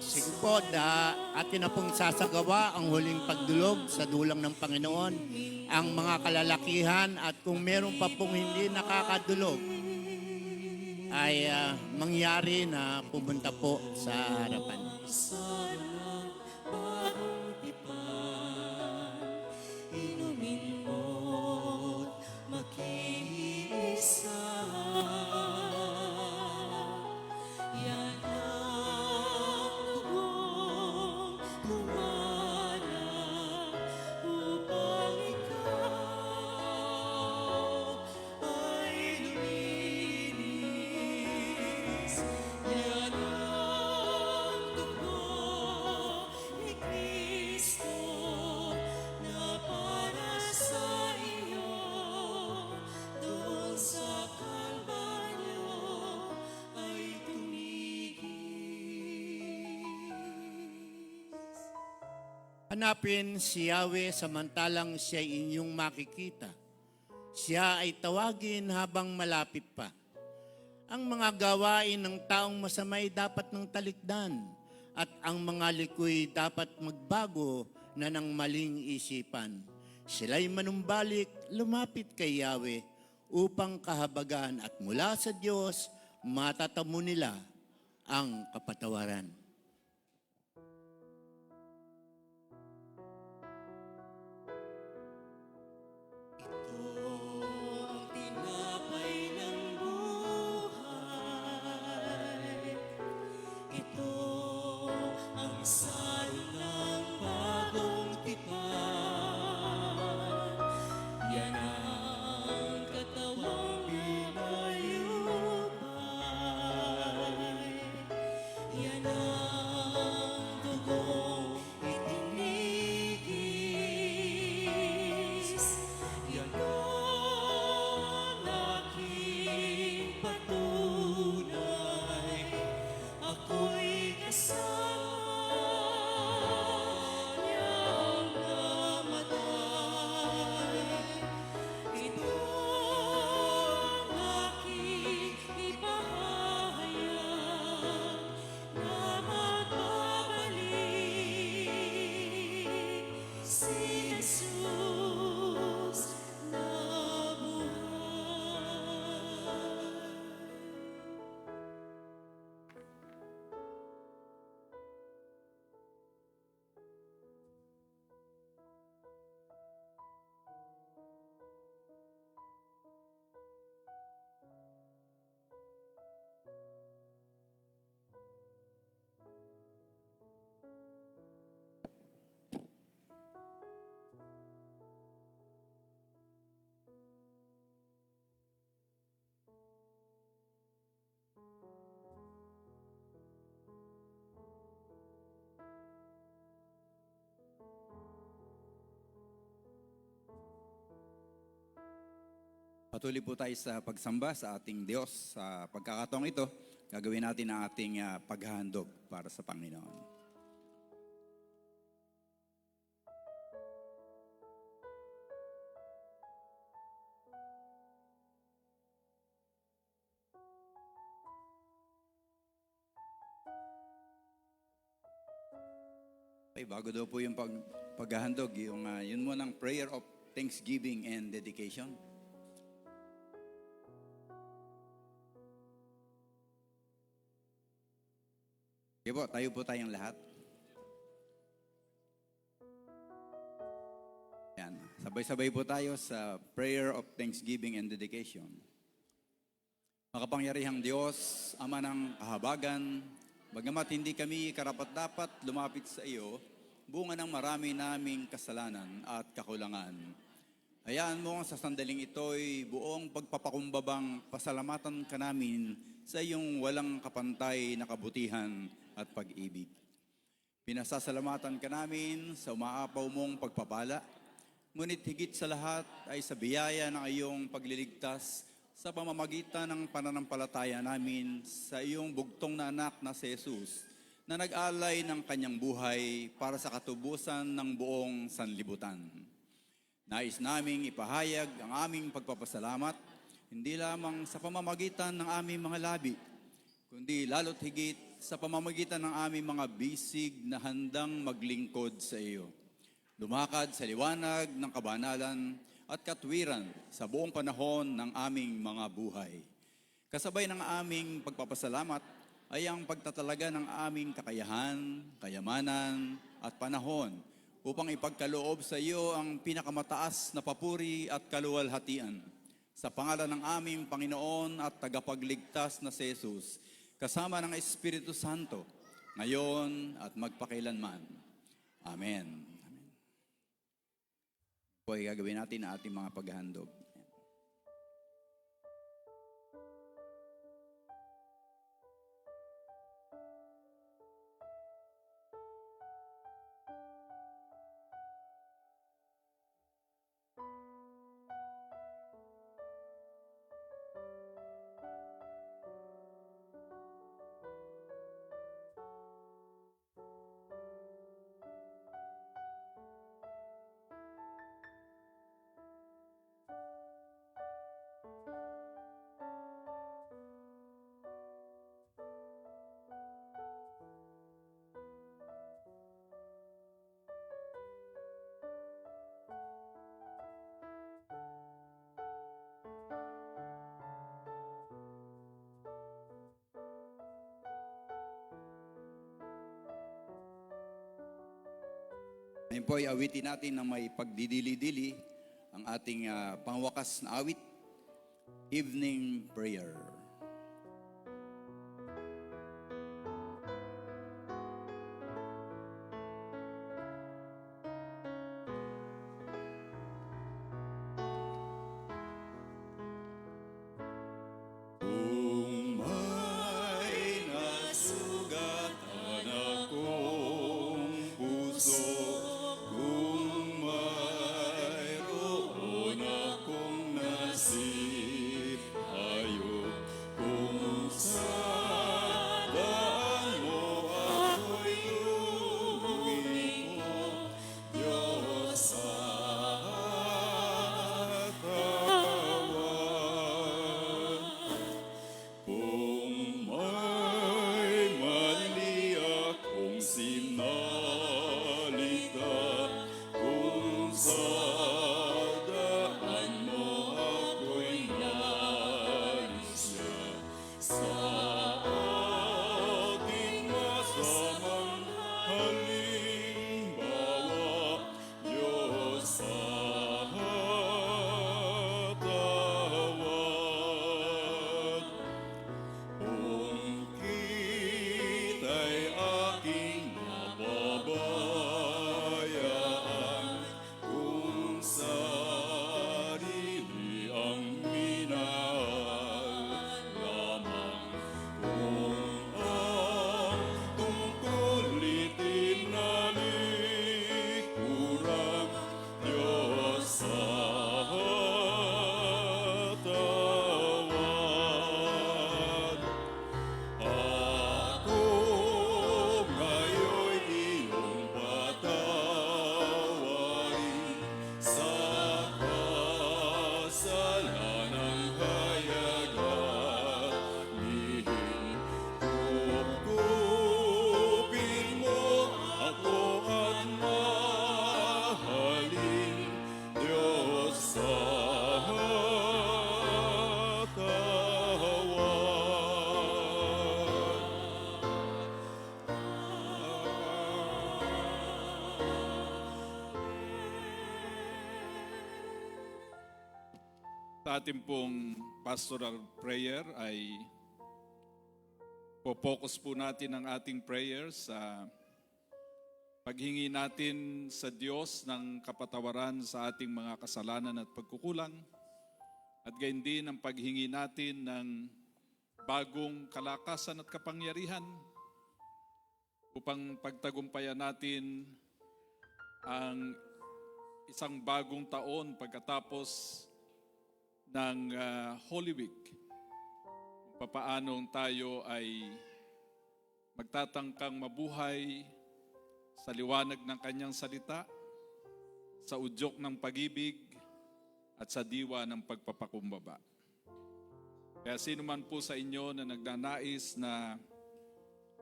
Sige po, atin na pong sasagawa ang huling pagdulog sa dulang ng Panginoon, ang mga kalalakihan at kung meron pa pong hindi nakakadulog, ay mangyari na pumunta po sa harapan. Sanang bagong tipan, inumin mo't makiisa. Yan ang dugong humanap upang ikaw ay luminis. Yan ang dugo Hanapin si Yahweh samantalang siya inyong makikita. Siya ay tawagin habang malapit pa. Ang mga gawain ng taong masamay dapat ng talikdan at ang mga likoy dapat magbago na ng maling isipan. Sila'y manumbalik, lumapit kay Yahweh upang kahabagan at mula sa Diyos matatamo nila ang kapatawaran. Ang tinapay ng buhay. Ito ang salin ng bagong tipan. Yan ang katawang pinayubay. Yan ang dugong itinigis. Yan ang aking patunay. Ako'y kasama niyang namatay. Ito ang aking ipahayag na magbabalik si Jesus na buhay. Patuloy po tayo sa pagsamba sa ating Diyos. Sa pagkakataong ito, gagawin natin ang ating paghahandog para sa Panginoon. Okay, bago daw po yung paghahandog, yun mo ng prayer of thanksgiving and dedication. Okay po tayong lahat. Yan, sabay-sabay po tayo sa prayer of thanksgiving and dedication. Makapangyarihang Diyos, Ama ng kahabagan, bagamat hindi kami karapat-dapat lumapit sa iyo, bunga ng marami naming kasalanan at kakulangan. Hayaan mo sa sandaling ito'y buong pagpapakumbabang pasalamatan ka namin sa iyong walang kapantay na kabutihan at pag-ibig. Pinasasalamatan ka namin sa umaapaw mong pagpapala, ngunit higit sa lahat ay sa biyaya ng iyong pagliligtas sa pamamagitan ng pananampalataya namin sa iyong bugtong na anak na si Jesus na nag-alay ng kanyang buhay para sa katubusan ng buong sanlibutan. Nais naming ipahayag ang aming pagpapasalamat hindi lamang sa pamamagitan ng aming mga labi, kundi lalo't higit sa pamamagitan ng aming mga bisig na handang maglingkod sa iyo. Lumakad sa liwanag ng kabanalan at katwiran sa buong panahon ng aming mga buhay. Kasabay ng aming pagpapasalamat ay ang pagtatalaga ng aming kakayahan, kayamanan at panahon upang ipagkaloob sa iyo ang pinakamataas na papuri at kaluwalhatian. Sa pangalan ng aming Panginoon at tagapagligtas na si Jesus, kasama ng Espiritu Santo, ngayon at magpakailanman. Amen. Amen. Po ay gagawin natin ang ating mga paghahandog. Ngayon po ay awitin natin ng may pagdidili-dili ang ating pangwakas na awit, Evening Prayer. Kung may nasugatan akong puso, kung mayroon akong nasihayop, kung sa daan mo ako'y lumiko, Diyos sa katawan. Kung may mali akong sinalita, kung sa daan mo ako'y naisya, sa aking masamang halimbawa, Diyos sa katawan. Kung kita'y aking nababayaan, kung sarili ang minahal lamang, kung ang tungkulin tinalikuran, Diyos sa katawan. Ako ngayon'y iyong patawarin sa kasalanang hayagat lihim. Kupkupin mo ako at mahalin, Diyos sa Sa ating pong pastoral prayer ay po-focus po natin ang ating prayer sa paghingi natin sa Diyos ng kapatawaran sa ating mga kasalanan at pagkukulang, at gayon din ang paghingi natin ng bagong kalakasan at kapangyarihan upang pagtagumpayan natin ang isang bagong taon pagkatapos ng Holy Week. Kung papaanong tayo ay magtatangkang mabuhay sa liwanag ng kanyang salita, sa udyok ng pag-ibig, at sa diwa ng pagpapakumbaba. Kaya sino man po sa inyo na nagnanais na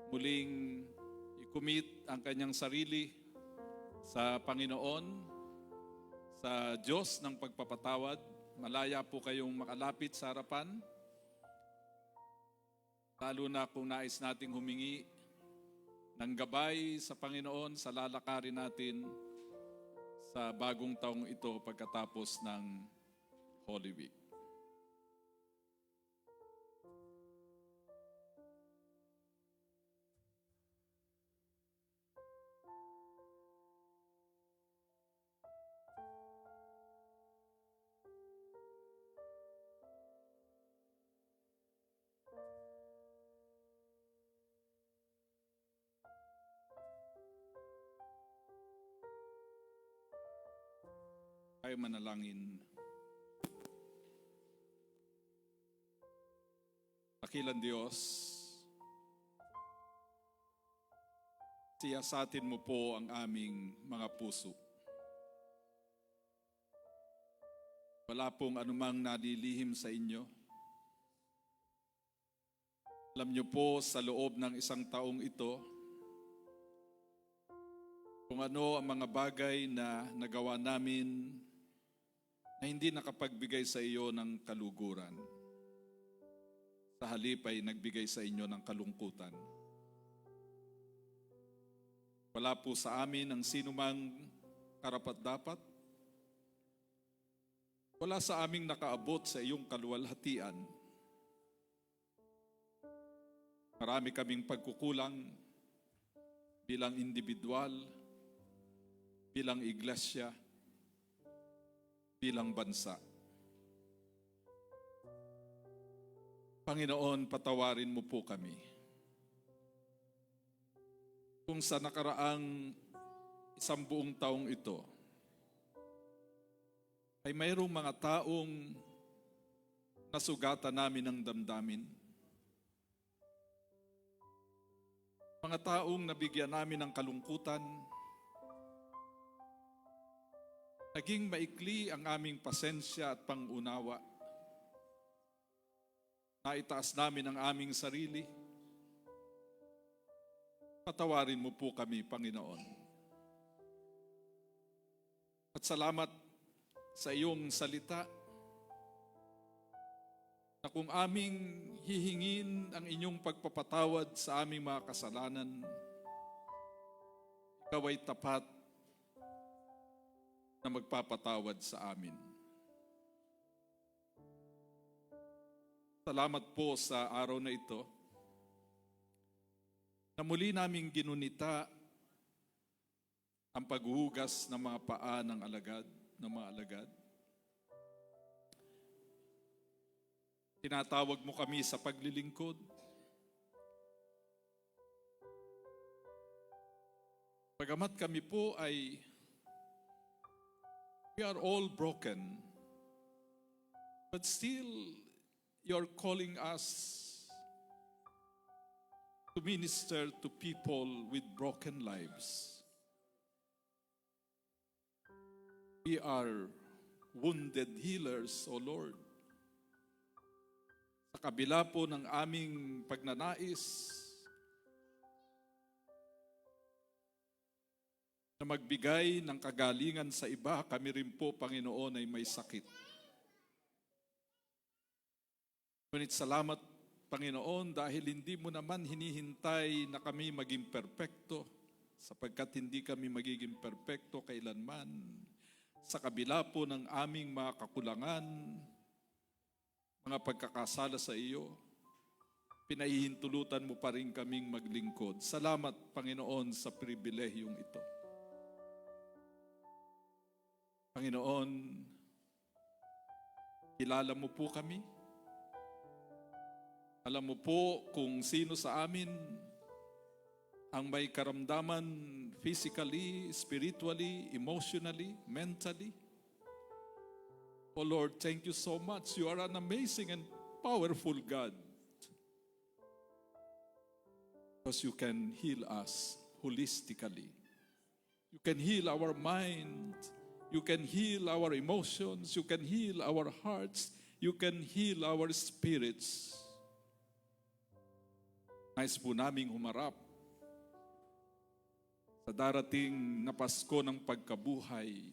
muling i-commit ang kanyang sarili sa Panginoon, sa Diyos ng pagpapatawad, malaya po kayong makalapit sa harapan. Lalo na kung nais nating humingi ng gabay sa Panginoon sa lalakarin natin sa bagong taong ito pagkatapos ng Holy Week. Tayo manalangin. Dakilang Diyos, siyasatin mo po ang aming mga puso. Wala pong anumang nalilihim sa inyo. Alam niyo po sa loob ng isang taong ito, kung ano ang mga bagay na nagawa namin na hindi nakapagbigay sa iyo ng kaluguran. Sa halip ay nagbigay sa inyo ng kalungkutan. Wala po sa amin ang sinumang karapat-dapat. Wala sa aming nakaabot sa iyong kaluwalhatian. Marami kaming pagkukulang bilang individual, bilang iglesia, bilang bansa. Panginoon, patawarin mo po kami. Kung sa nakaraang isang buong taong ito, ay mayroong mga taong nasugatan namin ng damdamin. Mga taong nabigyan namin ng kalungkutan. Naging maikli ang aming pasensya at pangunawa. Naitaas namin ang aming sarili. Patawarin mo po kami, Panginoon. At salamat sa iyong salita na kung aming hihingin ang inyong pagpapatawad sa aming mga kasalanan, ikaw ay tapat na magpapatawad sa amin. Salamat po sa araw na ito na muli naming ginunita ang paghuhugas ng mga paa ng mga alagad. Tinatawag mo kami sa paglilingkod. Bagamat kami po ay we are all broken, but still you're calling us to minister to people with broken lives. We are wounded healers, O Lord. Sa kabila po ng aming pagnanais na magbigay ng kagalingan sa iba, kami rin po, Panginoon, ay may sakit. Ngunit salamat, Panginoon, dahil hindi mo naman hinihintay na kami maging perpekto, sapagkat hindi kami magiging perpekto kailanman. Sa kabila po ng aming mga kakulangan, mga pagkakasala sa iyo, pinahihintulutan mo pa rin kaming maglingkod. Salamat, Panginoon, sa pribilehiyong ito. Panginoon, kilala mo po kami. Alam mo po kung sino sa amin ang may karamdaman physically, spiritually, emotionally, mentally. Oh Lord, thank you so much. You are an amazing and powerful God. Because you can heal us holistically. You can heal our mind. You can heal our emotions. You can heal our hearts. You can heal our spirits. Nais po naming humarap sa darating na Pasko ng pagkabuhay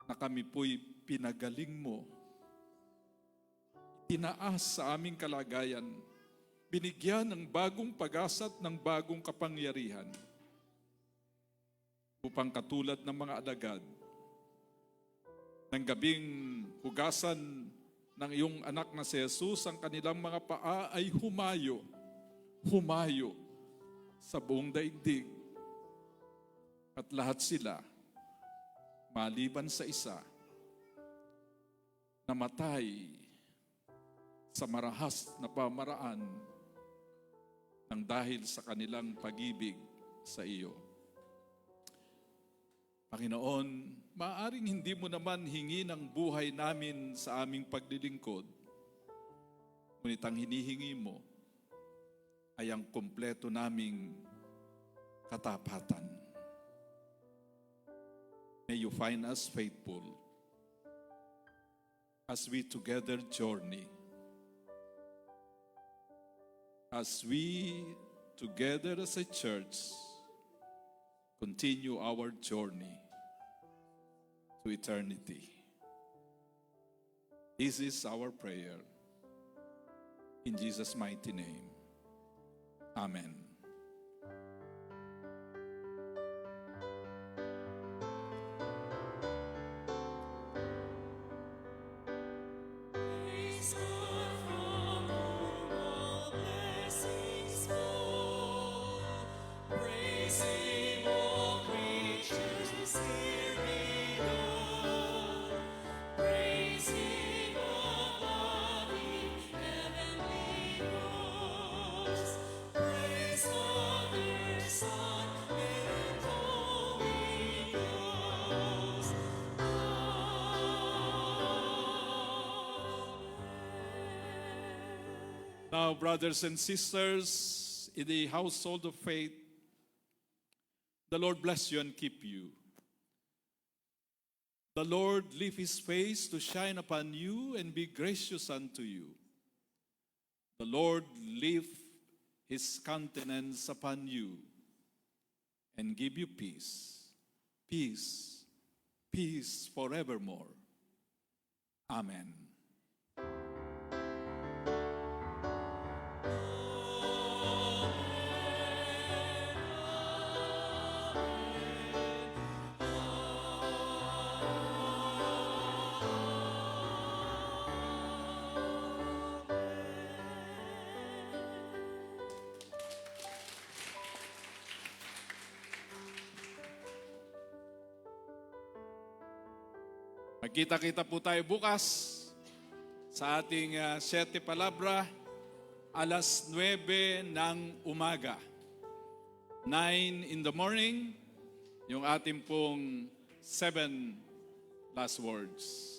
na kami po'y pinagaling mo. Tinaas sa aming kalagayan, binigyan ng bagong pag-asa at ng bagong kapangyarihan upang katulad ng mga alagad, ng gabing hugasan ng iyong anak na si Jesus, ang kanilang mga paa ay humayo sa buong daigdig. At lahat sila, maliban sa isa, namatay sa marahas na pamaraan ng dahil sa kanilang pag-ibig sa iyo. Panginoon, maaaring hindi mo naman hingin ang buhay namin sa aming paglilingkod, ngunit ang hinihingi mo ay ang kumpleto naming katapatan. May you find us faithful as we together journey. As we together as a church continue our journey to eternity. This is our prayer. In Jesus' mighty name. Amen. Now, brothers and sisters, in the household of faith, the Lord bless you and keep you. The Lord lift his face to shine upon you and be gracious unto you. The Lord lift his countenance upon you and give you peace. Peace, peace forevermore. Amen. Magkita-kita po tayo bukas sa ating 7 Palabra, alas 9 ng umaga. 9 in the morning, yung ating pong 7 last words.